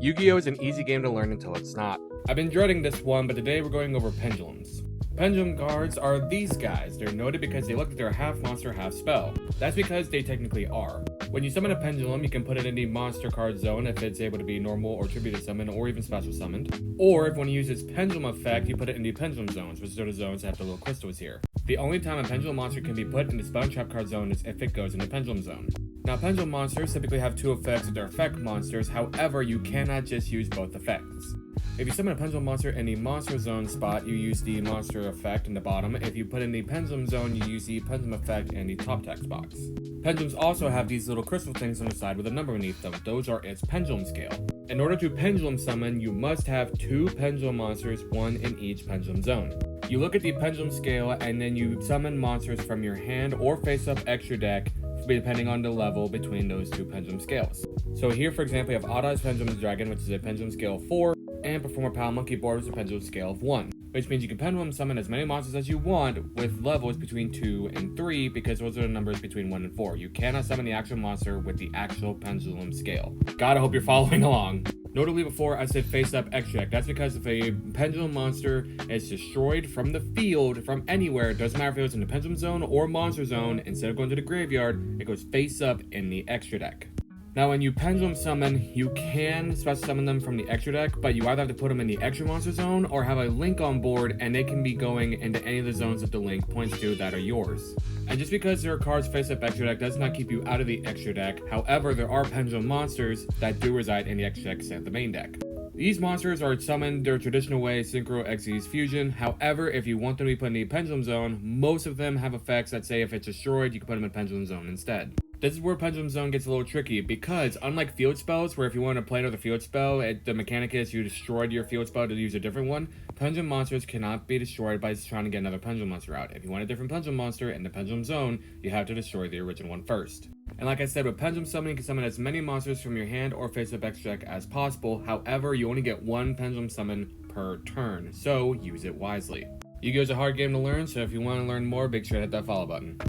Yu-Gi-Oh is an easy game to learn until it's not. I've been dreading this one, but today we're going over pendulums. Pendulum cards are these guys. They're noted because they look like they're half monster, half spell. That's because they technically are. When you summon a pendulum, you can put it in the monster card zone if it's able to be normal or tributed summon or even special summoned. Or if when you use its pendulum effect, you put it in the pendulum zones, which are the zones that have the little crystals here. The only time a pendulum monster can be put in the spell and trap card zone is if it goes in the pendulum zone. Now, pendulum monsters typically have two effects with their effect monsters, however, you cannot just use both effects. If you summon a pendulum monster in the monster zone spot, you use the monster effect in the bottom. If you put in the pendulum zone, you use the pendulum effect in the top text box. Pendulums also have these little crystal things on the side with a number beneath them. Those are its pendulum scale. In order to pendulum summon, you must have two pendulum monsters, one in each pendulum zone. You look at the pendulum scale and then you summon monsters from your hand or face-up extra deck, depending on the level between those two pendulum scales. So here, for example, you have Odd Eyes Pendulum Dragon, which is a pendulum scale of 4, and Performer Pal Monkey Board, which is a pendulum scale of 1. Which means you can pendulum summon as many monsters as you want with levels between 2 and 3, because those are the numbers between 1 and 4. You cannot summon the actual monster with the actual pendulum scale. Gotta hope you're following along. Notably before I said face up extra deck, that's because if a pendulum monster is destroyed from the field, from anywhere, it doesn't matter if it was in the pendulum zone or monster zone, instead of going to the graveyard, it goes face up in the extra deck. Now when you pendulum summon, you can special summon them from the extra deck, but you either have to put them in the extra monster zone or have a link on board, and they can be going into any of the zones that the link points to that are yours. And just because there are cards face up extra deck does not keep you out of the extra deck. However, there are pendulum monsters that do reside in the extra deck instead of the main deck. These monsters are summoned their traditional way, Synchro, Xyz, Fusion. However, if you want them to be put in the pendulum zone, most of them have effects that say if it's destroyed, you can put them in pendulum zone instead. This is where pendulum zone gets a little tricky because unlike field spells, where if you want to play another field spell, the mechanic is you destroyed your field spell to use a different one, pendulum monsters cannot be destroyed by just trying to get another pendulum monster out. If you want a different pendulum monster in the pendulum zone, you have to destroy the original one first. And like I said, with pendulum summoning, you can summon as many monsters from your hand or face-up extra deck as possible. However, you only get one pendulum summon per turn, so use it wisely. Yu-Gi-Oh is a hard game to learn, so if you want to learn more, make sure to hit that follow button.